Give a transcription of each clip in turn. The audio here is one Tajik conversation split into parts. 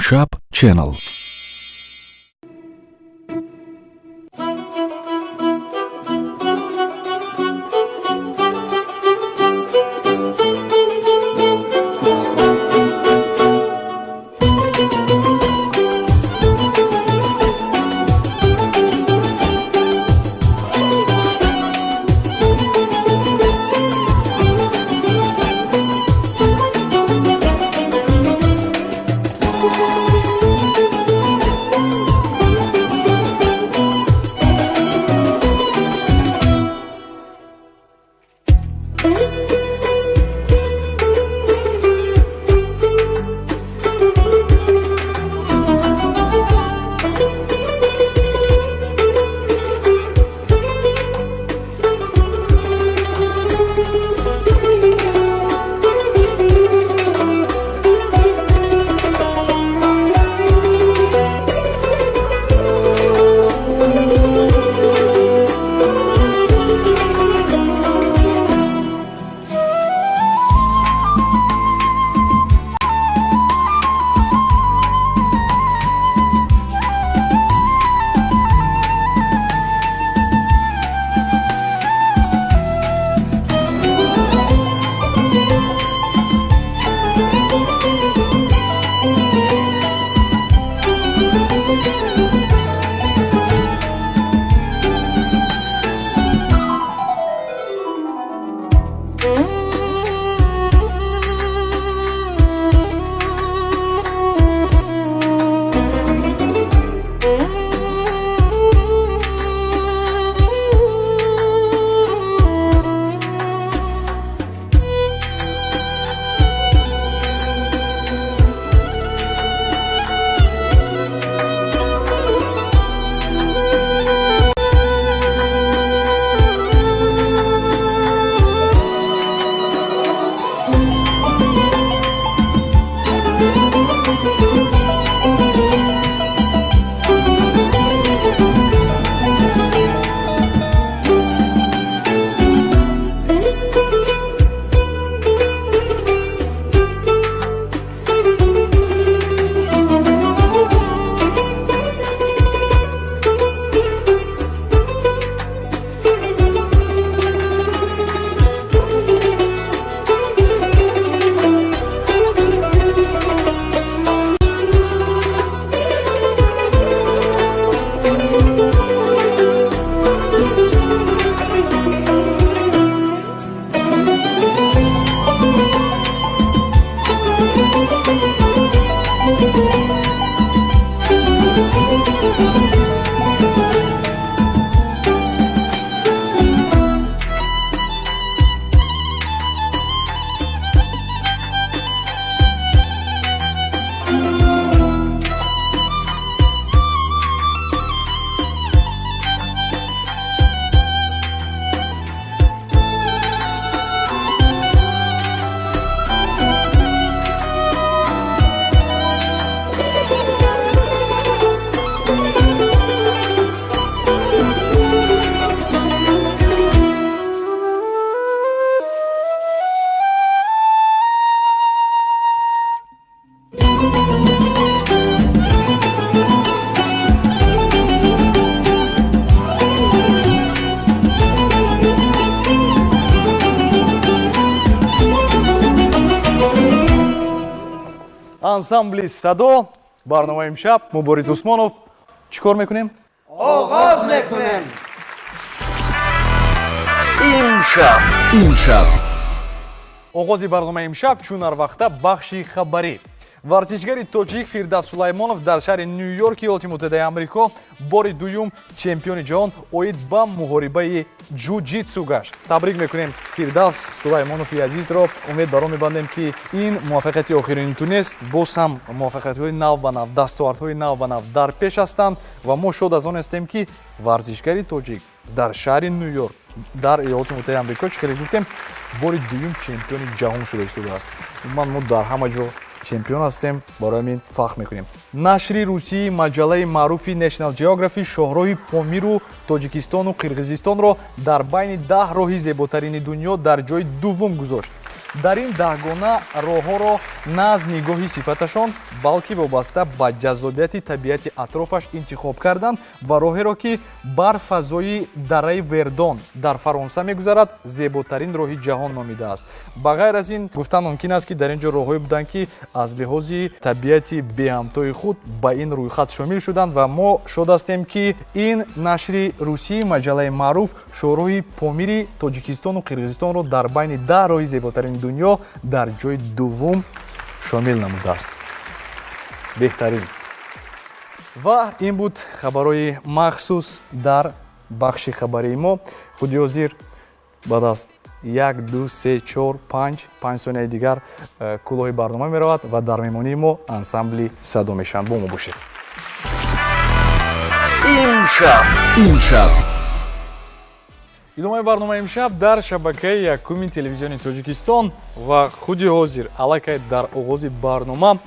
имшаб ченнел. ансамбли садо барномаи имшаб Муборис Усмонов чӣ кор мекунем? оғоз мекунем. имшаб оғози барномаи имшаб чунар вақта бахши хабарӣ. варзишгари тоҷик Фирдавс Сулаймонов дар шаҳри Нью-Йорки Иёлоти Муттаҳидаи Амрико бори дуюм чемпиони ҷаҳон оид ба муҳорибаи ҷу-ҷитсу гашт. табрик мекунем Фирдавс Сулаймонови азизро. умед бар он мебандем ки ин муваффақияти охириниту нест. боз ҳам муваффақиятҳои нав ба нав, дастовардҳои нав ба нав дар пеш ҳастанд ва мо шод аз он ҳастем ки варзишгари тоҷик дар шаҳри Нью-Йорк дар Иёлоти Муттаҳидаи Амрико чӣ хеле гуфтем бори дуюм чемпиони ҷаҳон шуда истодааст. мо дар ҳама ҷо чемпион ҳастем, барои ин фахр мекунем. Нашри русии маҷалаи маъруфи National Geography шоҳроҳи Помиру Тоҷикистону Қирғизистонро дар байни 10 роҳи зеботарини дунё дар ҷои дуввум гузошт. дар ин даҳгона роҳҳоро на аз нигоҳи сифаташон балки вобаста ба ҷаззобияти табиати атрофаш интихоб карданд ва роҳеро ки бар фазои дараи вердон дар фаронса мегузарад зеботарин роҳи ҷаҳон номидааст. Ба ғайр аз ин гуфтан мумкин аст ки дар ин ҷо роҳҳое буданд ки аз лиҳози табиати беҳамтои худ ба ин рӯйхат шомил шуданд ва мо шод ҳастем ки ин нашри русии маҷаллаи маъруф шоҳроҳи помири тоҷикистону қирғизистонро дар байни 10 роҳи зеботарини дунё дар ҷои дуввум шомил намудааст. беҳтарин. ва ин буд хабарҳои махсус дар бахши хабарии мо. худи ҳозир баъд аз 1 2 3 4 5 сонияи дигар кӯлоҳи барнома меравад ва дар меҳмонии мо ансамбли садо мешаванд. бо мо бошед. имшаб идомаи барномаи имшаб дар шабакаи якуми телевизиони тоҷикистон ва худи ҳозир аллакай дар оғози барнома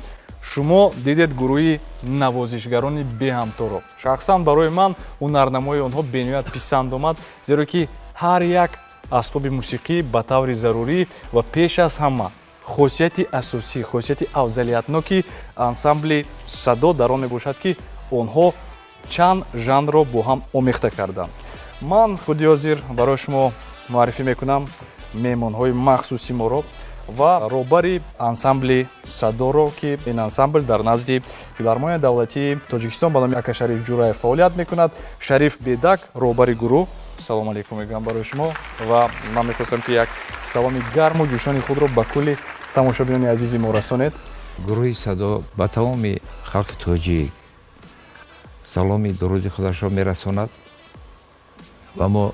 шумо дидед гурӯҳи навозишгарони беҳамторо. шахсан барои ман ҳунарнамои онҳо бениҳоят писанд омад, зеро ки ҳар як асбоби мусиқӣ ба таври зарурӣ ва пеш аз ҳама хосияти асосӣ, хосияти афзалиятноки ансамбли садо дар он мебошад ки онҳо чанд жанрро бо ҳам омехта карданд. ман худи ҳозир барои шумо муаррифӣ мекунам меҳмонҳои махсуси моро ва роҳбари ансамбли садоро ки ин ансамбл дар назди филармонияи давлатии тоҷикистон ба номи Ака Шариф Ҷураев фаъолият мекунад. Шариф Бедак роҳбари гурӯҳ, салом алейкум мегӯям барои шумо ва ман мехостам ки як саломи гарму ҷӯшони худро ба кулли тамошобинони азизи мо расонед. гурӯҳи садо ба тамоми халқи тоҷик саломи дуруди худашро мерасонад ва мо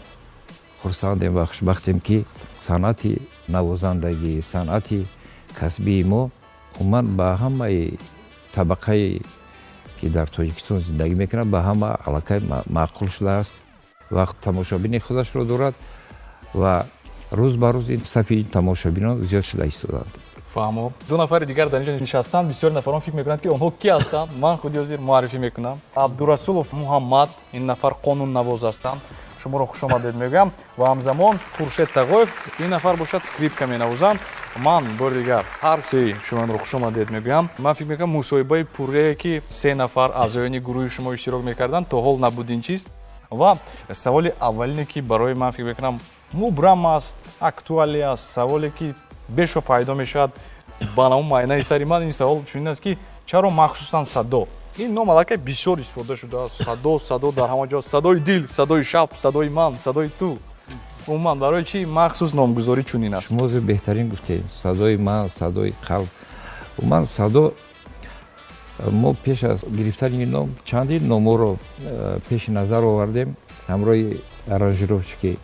хурсандем ва хушбахтем ки санъати навозандагӣ, санъати касбии мо умуман ба ҳамаи табақае ки дар тоҷикистон зиндагӣ мекунад ба ҳама аллакай маъқул шудааст ва тамошобини худашро дорад ва рӯз ба рӯз ин сафи тамошобинон зиёд шуда истоданд. фаҳмо. Ду нафари дигар дар инҷо нишастанд. Бисёри нафарон фикр мекунанд ки онҳо ки ҳастанд. Ман худи ҳозир муаррифӣ мекунам. Абдурасулов Муҳаммад, ин нафар қонуннавоз ҳастанд. шуморо хушомадед мегӯям ва ҳамзамон Хуршед Тағоев, ин нафар бошад скрипка менавозанд. ман бори дигар ҳар се шуморо хушомадед мегӯям. ман фикр мекунам мусоҳибаи пуррае ки 3 нафар аъзоёни гурӯҳи шумо иштирок мекарданд то ҳол набуд ин чиз. ва саволи аввалине ки барои ман фикр мекунам мубрам аст, актуалӣ аст, саволе ки бешо пайдо мешавад ба намун майнаи сари ман, ин савол чунин аст ки чаро махсусан садо? ин ном аллакай бисёр истифода шудааст. Садо дар ҳама ҷо, садои дил, садои шаб, садои ман, садои ту. умуман барои чӣ махсус номгузорӣ чунин аст? шумо беҳтарин гуфтед. садои ман, садои қалб. умуман садо мо пеш аз гирифтани ин ном чандин номҳоро пеши назар овардем. ҳамроҳи аранжировщики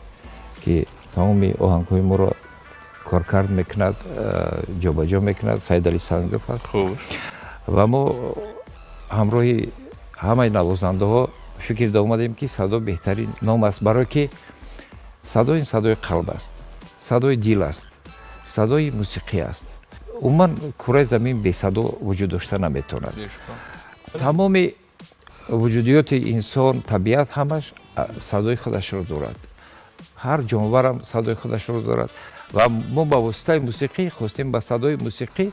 ки тамоми оҳангҳои моро коркард мекунад, ҷобаҷо мекунад, Саидали Сангов аст. ва мо ҳамроҳи ҳамаи навозандаҳо фикр омадем ки садо беҳтарин ном аст, барое ки садо ин садои қалб аст, садои дил аст, садои мусиқӣ аст. умуман кураи замин бесадо вуҷуд дошта наметавонад. тамоми вуҷудиёти инсон, табиат ҳамаш садои худашро дорад. ҳар ҷонварам садои худашро дорад ва мо ба воситаи мусиқӣ хостем ба садои мусиқӣ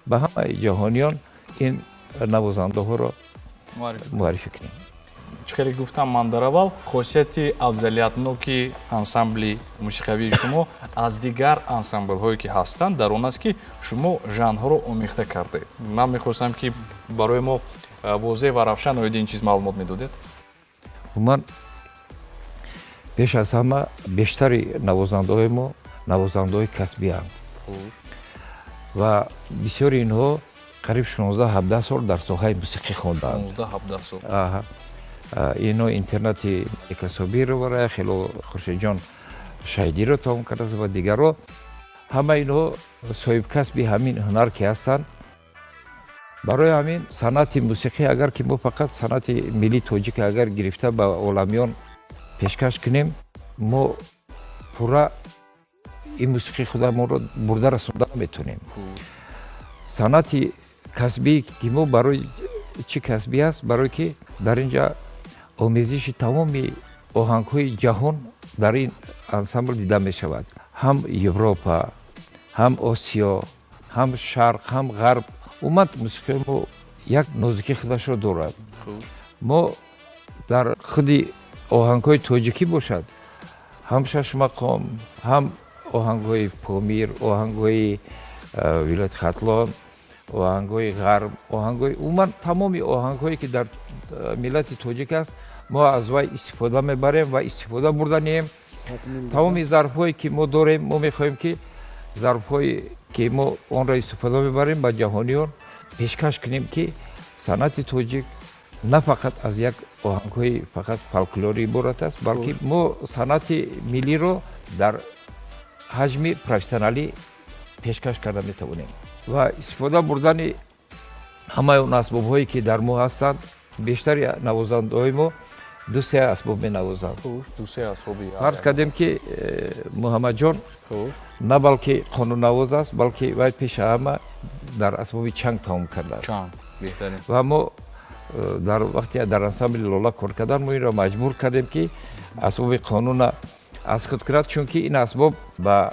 ба ҳамаи ҷаҳониён ин навозандаҳоро муаррифӣ кунем. чӣ хеле гуфтам ман дар аввал, хосияти афзалиятноки ансамбли мусиқавии шумо аз дигар ансамблҳое ки ҳастанд дар он аст ки шумо жанрҳоро омехта кардаед. ман мехостам ки барои мо возеҳ ва равшан оиди ин чиз маълумот медодед. умуман пеш аз ҳама бештари навозандаҳои мо навозандаҳои касбианд ва бисёри инҳо қариб 16-17 сол дар соҳаи мусиқӣ хондаанд. 16-17 сол. инҳо интернати Экасобиро вара Хело Хуршедҷон Шаҳидиро таом кардаст ва дигарро. ҳама инҳо соҳибкасби ҳамин ҳунар ки ҳастанд. барои ҳамин санъати мусиқӣ агар ки мо фақат санъати миллии тоҷик агар гирифта ба оламиён пешкаш кунем, мо пурра ин мусиқии худамонро бурда расонда наметавонем. санъати касбӣ ки мо барои чӣ касбӣ аст? барое ки дар ин ҷа омезиши тамоми оҳангҳои ҷаҳон дар ин ансамбл дида мешавад. ҳам Европа, ҳам осиё ҳам шарқ ҳам ғарб умад мусиқии мо як нозикӣ худашро дорад. мо дар худи оҳангҳои тоҷикӣ бошад ҳам шашмақом ҳам оҳангҳои помир оҳангҳои вилояти хатлон оҳангҳои ғарб оҳангҳои умуман тамоми оҳангҳое ки дар миллати тоҷик аст мо аз вай истифода мебарем ва истифода бурданем. тамоми зарфҳое ки мо дорем мо мехоҳем ки зарфҳое ки мо онро истифода мебарем ба ҷаҳониён пешкаш кунем ки санъати тоҷик на фақат аз як оҳангҳои фақат фолклорӣ иборат аст балки мо санъати миллиро дар ҳаҷми профессионалӣ пешкаш карда метавонем ва истифода бурдани ҳамаи он асбобҳое ки дар мо ҳастанд бештари навозандаҳои мо дусе асбоб менавозанд. фарз кардем ки муҳаммадҷон на балки қонуннавоз аст балки вай пеши ҳама дар асбоби чанг тамом кардааст ва мо дар вақте дар ансамбли лола кор кардан мо инро маҷбур кардем ки асбоби қонуна аз худ кунад чунки ин асбоб ба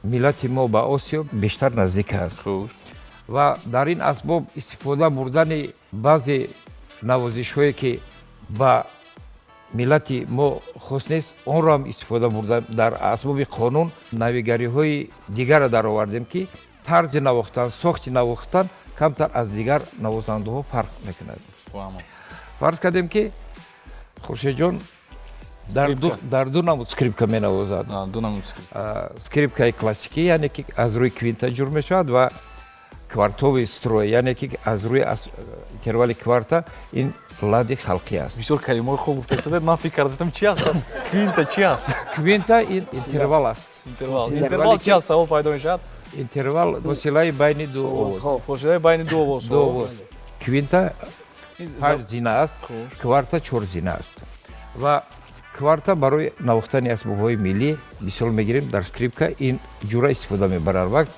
миллати мо ба осиё бештар наздик аст ва дар ин асбоб истифода бурдани баъзе навозишҳое ки ба миллати мо хос нест онро ҳам истифода бурдем. дар асбоби қонун навигариҳои дигарро даровардем ки тарзи навохтан сохти навохтан камтар аз дигар навозандаҳо фарқ мекунад. фарз кардем ки хуршедҷон дар ду намуд скрипка менавозад. скрипкаи классикӣ яъне ки аз рӯи квинта ҷур мешавад ва квартовый строй яъне ки аз рӯи интервали кварта ин лади халқӣ аст. бисёр калимаҳои хуб гуфта истодед. ман фикр кардам чи аст квинта чи аст? квинта ин интервал аст. интервал чи аст? савол пайдо мешавад. интервал фосилаи байни ду овоз. фосилаи байни ду овоз. квинта 5 зина аст, кварта 4 зина аст. ва кварта барои навохтани асбобҳои миллӣ мисол мегирем дар скрипка ин ҷура истифода мебарад. вақт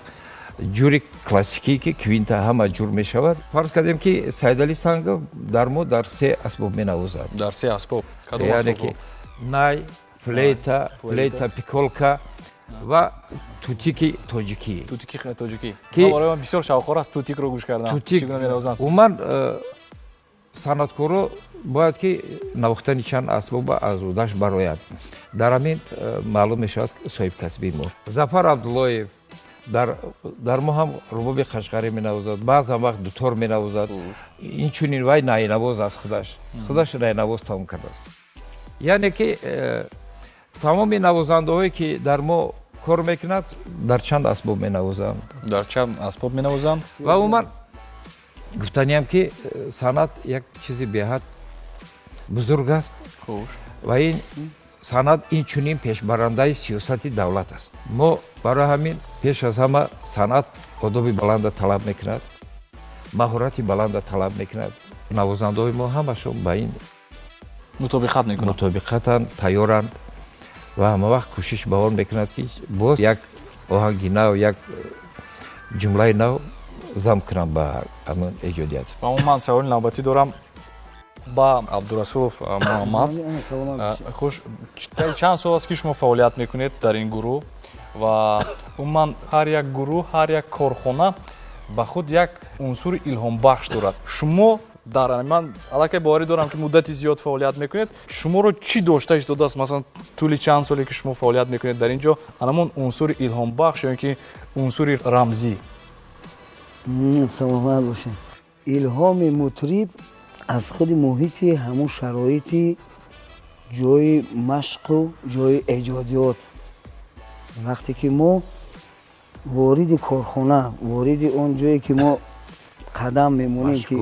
ҷури классикӣ ки квинта ҳама ҷур мешавад. фарз кардем ки сайдали сангов дар мо дар 3 асбоб менавозад. дар 3 асбоб яъне ки най флейта пиколка ва тутики тоҷикӣ. барои ман бисёр шавқор аст тутикро гӯш кардан. умуман санъаткоро бояд ки навохтани чанд асбоба аз удаш барояд. дар ҳамин маълум мешавад соҳибкасбии мо. зафар абдуллоев дар мо ҳам рубоби қашғарӣ менавозад, баъзан вақт дутор менавозад. инчунин вай найнавоз аст худаш найнавоз тамом кардааст. яъне ки тамоми навозандаҳое ки дар мо кор мекунад дар чанд асбоб менавозанд. ва умуман гуфтаниам ки санъат як чизи беҳад бузург аст ва ин санъат инчунин пешбарандаи сиёсати давлат аст. мо барои ҳамин пеш аз ҳама санъат одоби баланда талаб мекунад, маҳорати баланда талаб мекунад. навозандаҳои мо ҳамашон ба ин мутобиқатанд, тайёранд ва ҳама вақт кӯшиш ба он мекунад ки боз як оҳанги нав як ҷумлаи нав зам кунам ба ҳамон эҷодият. ман саволи навбатӣ дорам ба абдурасулов муҳаммад. хуш, чанд сол аст ки шумо фаъолият мекунед дар ин гурӯҳ ва умуман ҳар як гурӯҳ ҳар як корхона ба худ як унсури илҳомбахш дорад. шумо дар ман аллакай боварӣ дорам ки муддати зиёд фаъолият мекунед. шуморо чӣ дошта истодааст масалан тӯли чанд соле ки шумо фаъолият мекунед дар ин ҷо анамон унсури илҳомбахш ё ин ки унсури рамзӣ? саломат бошед. илҳоми мутриб аз худи муҳити ҳамун шароити ҷои машқу ҷои эҷодиёт. вақте ки мо вориди корхона вориди он ҷое ки мо қадам мемонем ки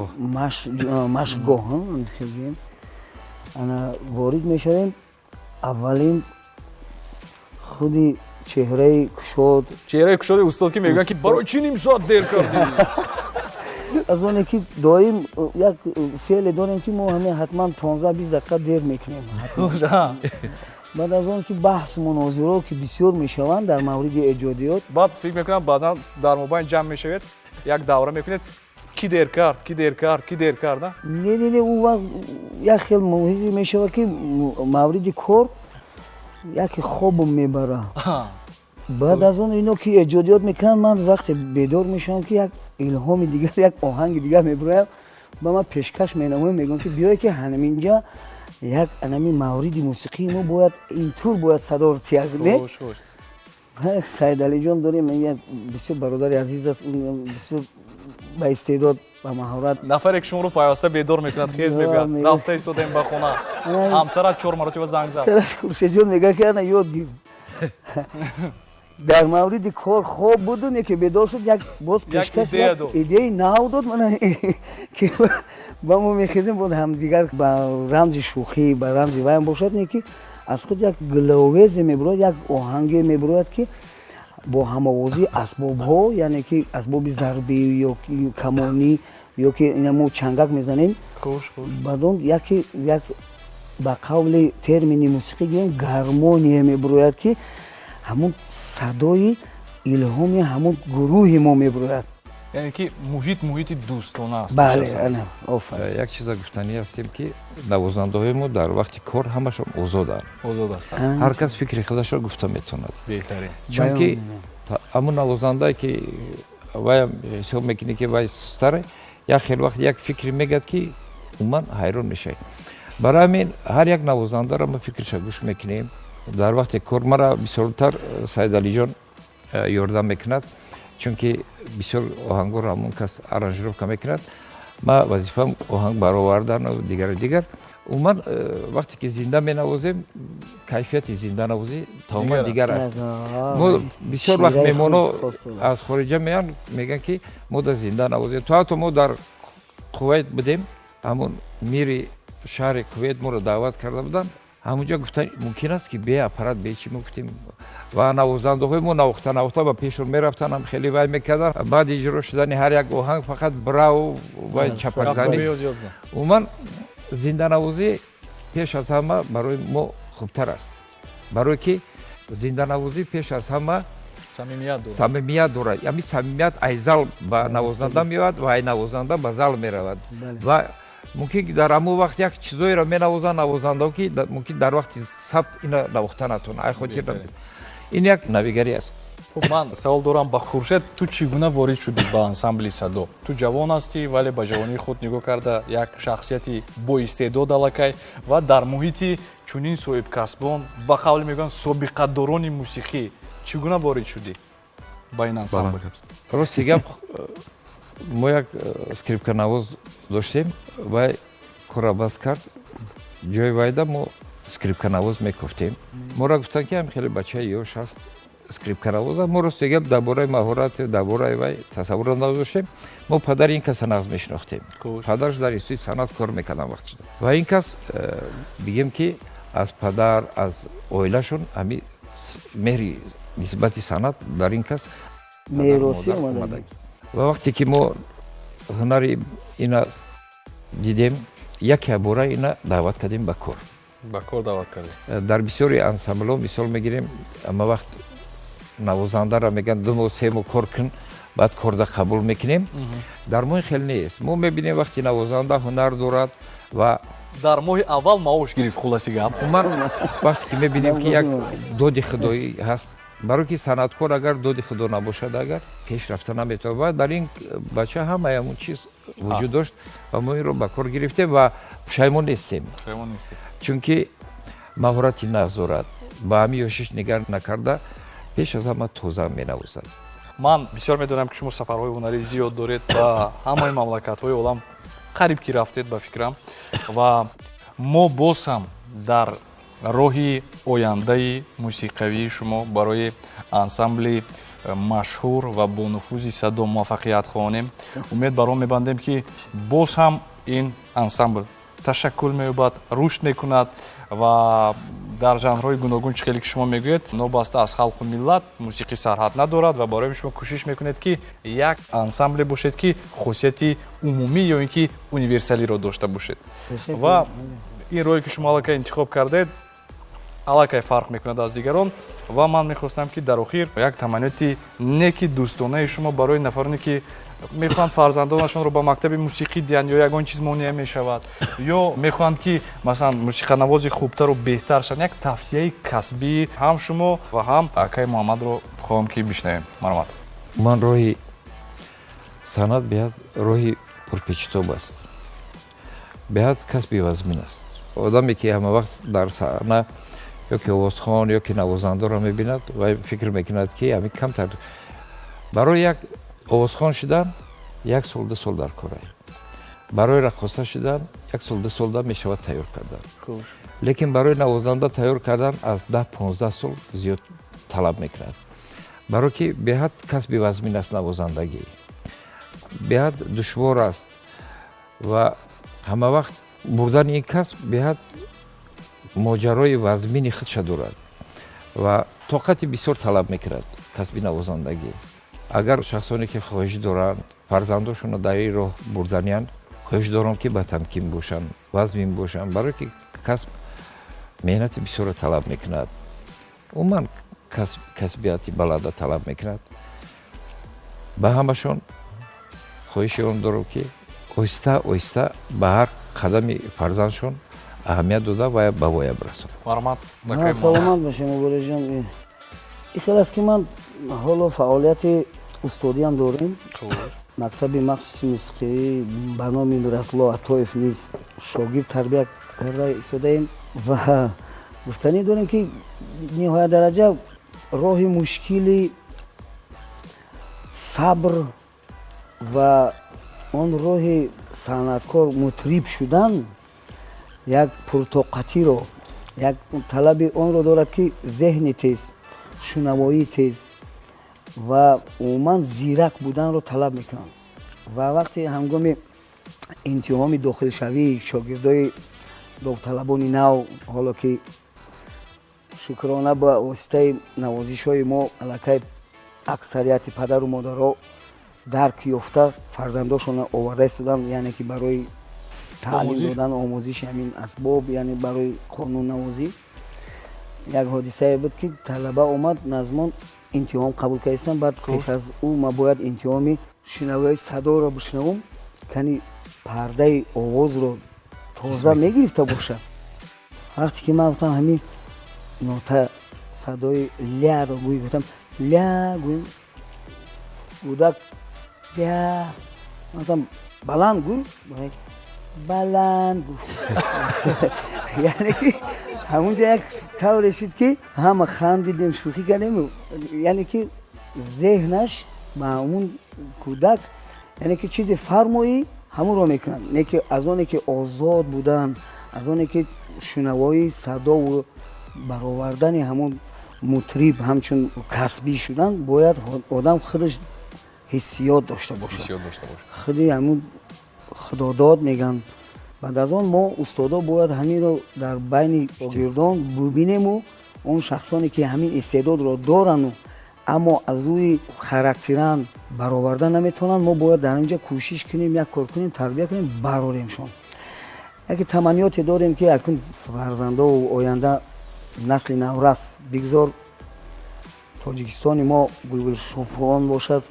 машқгоҳ ана ворид мешавем, аввалин худи чеҳраи кушоди устод ки мегӯянд ки барои чӣ ним соат дер кардӣ? аз оне ки доим як феъле дорем ки мо ҳамин ҳатман 15-20 дақиқа дер мекунем. баъд аз он ки баҳс мунозиро ки бисёр мешаванд дар мавриди эҷодиёт, баъд фикр мекунам баъзан дар мобайн ҷамъ мешавед, як давра мекунед ки дер кард. не он вақт як хел муҳити мешавад ки мавриди кор яке хобам мебара. بعد از اون اینو که ایجادیات میکنن من وقتی بیدار میشم که یک الهام دیگر یک آهنگ دیگر میبرایم با من پیشکش مینمون میگم که بیای که همینجا یک انمی موردی موسیقی ما باید اینطور باید صدا رو تیار کنیم. یک سید علی جان داریم یک بسیار برادر عزیز است اون بسیار با استعداد و مهارت نفر که شما رو پیوسته بیدار میکند خیز میگوید رفته ایستادیم به خونه همسرت 4 مرتبه زنگ زد طرف خورشید جان میگه که انا یاد گیر در مورد کار خوب بودن که بیدار شد یک باز پیشکش ایده نو داد من که با ما میخیزیم بود هم دیگر با رمز شوخی با رمز وایم باشد نه که از خود یک گلوویز میبرد یک آهنگ میبرد که با هماوازی اسباب ها یعنی که اسباب ضربی یا کمانی یا که اینمو چنگک میزنیم بعد اون یک با قول ترمینی موسیقی گیم گرمونی میبرد که همون صدای الهامی همون گروه ما میبرد یعنی که محیط دوستانه است. بله انا آفرین. یک چیز گفتنی هستیم که نوازنده ما در وقت کار همشون آزاد هستند. هر کس فکر خودش را گفته میتوند. بهترین. چون که همون نوازنده که وایم حساب میکنه که وای سستره یا خیلی وقت یک فکری میگد که من حیران میشه. برای همین هر یک نوازنده را ما فکرش گوش میکنیم. در وقت کار مرا بسیارتر سید علی جان یاردم میکند چون که بسیار آهنگا را همون کس آرنجировка میکند ما وظیفم آهنگ برآوردن و دیگر و من وقتی که زنده مینوازیم کیفیت زنده نوازی تماما دیگر است. ما بسیار وقت میمونو از خارج میان میگن که ما در زنده نوازی تو ما در کویت بودیم همون میری شهر کویت ما رو دعوت کرده بودن همونجا گفتن ممکن است که به اپرات به چی گفتیم و نوازنده های ما نواخته با پیشون میرفتن هم خیلی وای میکردن بعد اجرا شدن هر یک آهنگ فقط براو و چپک زنی و من زنده نوازی پیش از همه برای ما خوبتر است برای که زنده نوازی پیش از همه صمیمیت دارد یعنی صمیمیت ایزال با نوازنده میاد و ای نوازنده به زال میرود و ممکن در همون وقت یک چیزایی را مینوازن نوازنده که ممکن در وقت ثبت اینا نواخته نتونه ای خودی این یک نویگری است. من سوال دارم با خورشید تو چگونه وارد شدی با انسامبل صدا؟ تو جوان هستی ولی با جوانی خود نگاه کرده یک شخصیتی با استعداد الکی و در محیطی چنین صاحب کسبان با قول میگن سابقه داران موسیقی چگونه وارد شدی با این انسامبل؟ راستی گپ ما یک скрипка نواز داشتیم و کار باز کرد جای وایدا ما скрипка نواز میگفتیم ما را گفتن که هم خیلی بچه یوش هست скрипка نواز ما راستی گپ درباره مهارت درباره وای تصور نداشتیم ما پدر این کس نغز میشناختیم پدرش در انستیتوت صنعت کار میکردن وقتی و این کس بگیم که از پدر از اویلاشون همی مهری نسبت صنعت در این کس میراثی اومده و وقتی که ما هنری اینا دیدیم یک بار اینا دعوت کردیم به کار دعوت کردیم در بسیاری انسامبل‌ها مثال میگیریم اما وقت نوازنده را میگن دو ماه سه ماه کار کن بعد کار را قبول میکنیم در ماه خیلی نیست ما میبینیم وقتی نوازنده هنر دارد و در ماه اول معاش گرفت خلاصی گپ من وقتی که میبینیم که یک دود خدایی هست برای که صنعتکار اگر دود خدا نباشد اگر پیش رفته نمیتونه و در این بچه هم همون چیز وجود داشت و ما این رو به کار گرفتیم و پشیمون نیستیم چون که مهارتی نذارد با همین یوشش نگران نکرده پیش از همه توزه مینوازد. من بسیار میدونم که شما سفرهای هنری زیاد دارید و همه مملکت‌های عالم قریب که رفتید به فکرم و ما باز هم در راهی آینده موسیقوی شما برای انسامبل مشهور و با نفوذ صدا موفقیت خواهیم امید برام میبندیم که باز هم این انسامبل تشکل می‌یابد رشد میکند و در ژانرهای گوناگون چخیلی که شما میگوید نوبسته از خلق و ملت موسیقی سرحد ندارد و برای شما کوشش میکنید که یک انسامبل باشید که خاصیت عمومی یا اینکه اونیورسالی را داشته باشید و این راهی که شما الان انتخاب کردید аллакай фарқ мекунад аз дигарон ва ман мехостам ки дар охир як таманниёти неки дӯстонаи шумо барои нафароне ки мехоҳанд фарзандонашонро ба мактаби мусиқӣ диҳанд ё ягон чиз монеа мешавад ё мехоҳанд ки масалан мусиқанавози хубтару беҳтар шаванд, як тавсияи касбӣ ҳам шумо ва ҳам акай муҳаммадро хоҳам ки бишнавем. Марҳамат. ман роҳи санъат беҳад роҳи пурпечитоб аст, беҳад касби вазмин аст. одаме ки ҳамавақт дар саҳна ё ки овозхон ё ки навозандаро мебинад ва фикр мекунад ки ҳамин камтар барои як овозхон шудан 1 сол 2 сол дар кор аст, барои рақоса шудан 1 сол 2 сол мешавад тайёр кардан, лекин барои навозанда тайёр кардан аз 10-15 сол зиёд талаб мекунад, барое ки беҳад касби вазмин аст навозандагӣ, беҳад душвор аст ва ҳамавақт бурдани ин касб беҳад моҷарои вазмини худша дорад ва тоқати бисёр талаб мекунад касби навозандагӣ. агар шахсоне ки хоҳиш доранд фарзандошонро дар ин роҳ бурданиянд, хоҳиш дорам ки ба тамкин бошанд, вазмин бошанд, барое ки касб меҳнати бисёрро талаб мекунад, умуман касбияти баланда талаб мекунад. ба ҳамашон хоҳиши он дорам ки оҳиста оҳиста ба ҳар қадами фарзандшон аҳамият дода ва ба воя бирасонад. Марҳамат. саломат бошем муборизҷон. ихел аст ки ман ҳоло фаъолияти устодиам дорем. мактаби махсуси мусиқии ба номи Миратло Атоев низ шогирд тарбия карда истодаем ва гуфтанӣ дорем ки ниҳоятдараҷа роҳи мушкили сабр ва он роҳи санъаткор мутриб шудан як пуртоқатиро, як талаби онро дорад ки зеҳни тез, шунавоии тез ва умуман зирак буданро талаб мекунанд. ва вақте ҳангоми интиҳоми дохилшавии шогирдои довталабони нав, ҳоло ки шукрона ба воситаи навозишҳои мо аллакай аксарияти падару модарҳо дарк ёфта фарзандошонро оварда истоданд, яъне ки барои таълим додан омӯзиши ҳамин асбоб, яъне барои қонуннавозӣ. як ҳодисае буд ки талаба омад назмон интиҳом қабул кардистан, баъд пеш аз ӯ ма бояд интиҳоми шунавои садоро бишнавам, кани пардаи овозро тоза мегирифта бошад. вақте ки ман гуфтам ҳамин нота садои ляро гӯй, гуфтам ля гӯем, кӯдак ля, гуфтам баланд гӯй, баланд гуфт. яъне ки ҳамунҷа як тавре шуд ки ҳама хандидем, шӯхӣ кардем, яъне ки зеҳнаш ба ҳамун кӯдак, яъне ки чизи фармоӣ ҳамунро мекунад, не ки аз оне ки озод будан, аз оне ки шунавои садову баровардани ҳамун мутриб ҳамчун касбӣ шудан, бояд одам худаш ҳиссиёт дошта бошад, худи ҳамун худодод меган. баъд аз он мо устодо бояд ҳаминро дар байни шогирдон бубинему он шахсоне ки ҳамин истеъдодро дорану аммо аз рӯи характеран бароварда наметавонанд, мо бояд дар инҷа кӯшиш кунем, як кор кунем, тарбия кунем, бароремшон. яке таманниёте дорем ки акун фарзандову оянда насли наврас бигзор тоҷикистони мо гулгулшофон бошад.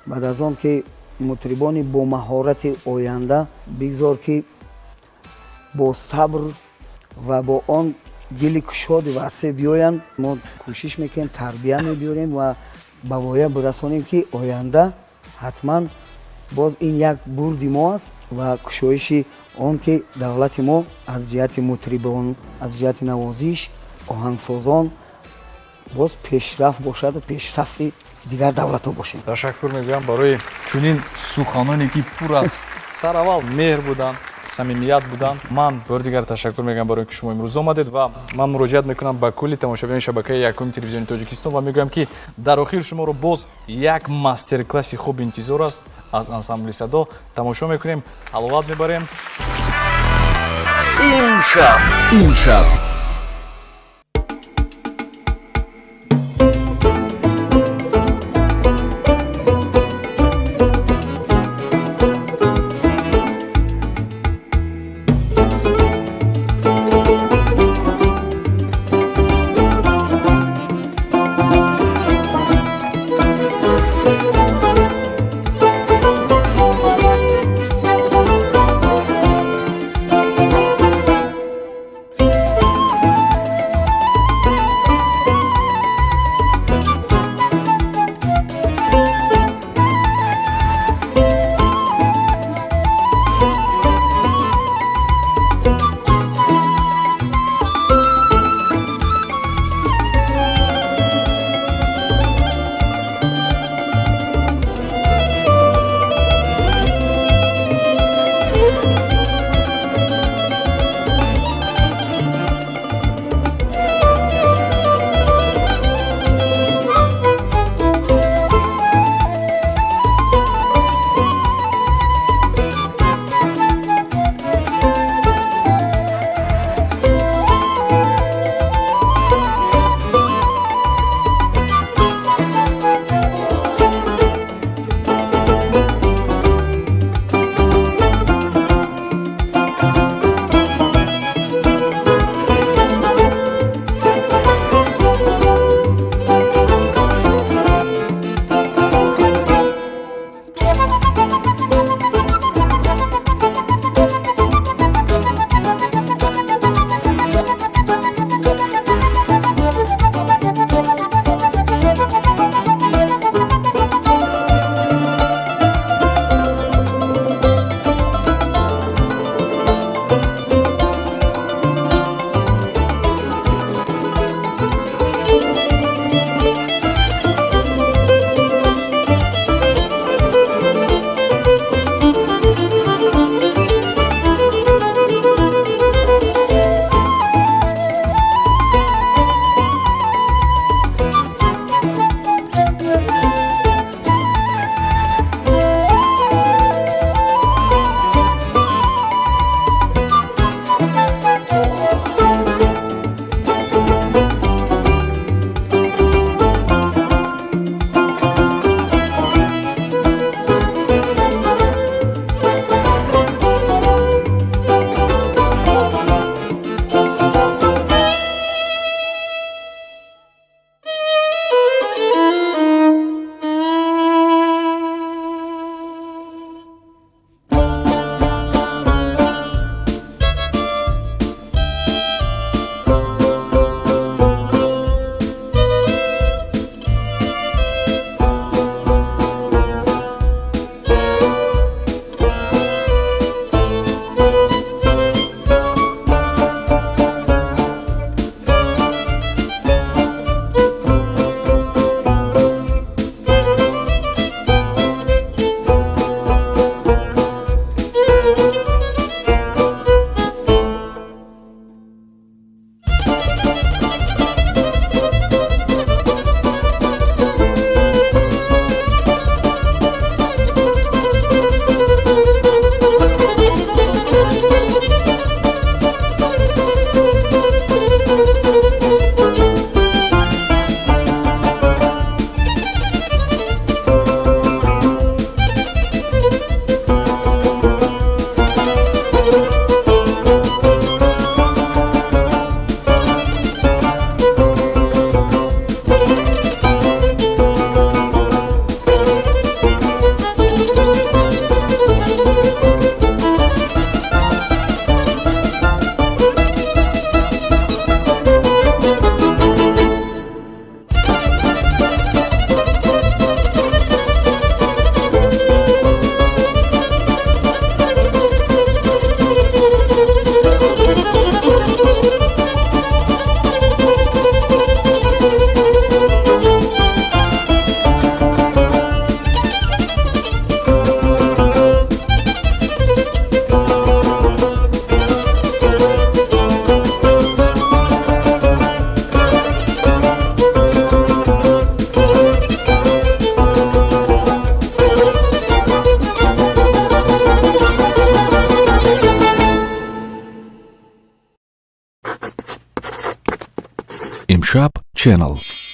баъд аз он ки мутрибони бо маҳорати оянда бигзор ки бо сабр ва бо он дили кушоди васеъ биёянд. мо кӯшиш мекунем, тарбия мебиёрем ва ба воя бирасонем ки оянда ҳатман боз ин як бурди мо аст ва кушоиши он ки давлати мо аз ҷиҳати мутрибон, аз ҷиҳати навозиш, оҳангсозон боз пешрафт бошаду пешсафи дигар давлатҳо бошем. Ташаккур мегӯям барои чунин суханоне ки пур аз сараввал меҳр буданд, самимият буданд. Ман бори дигар ташаккур мегӯям барои ки шумо имрӯз омадед ва ман муроҷиат мекунам ба кулли тамошобинони шабакаи якуми телевизиони Тоҷикистон ва мегӯям ки дар охир шуморо боз як мастер-класси хуб интизор аст аз ансамбли садо. Тамошо мекунем, ҳаловат мебарем. имшаб Imshab Channel.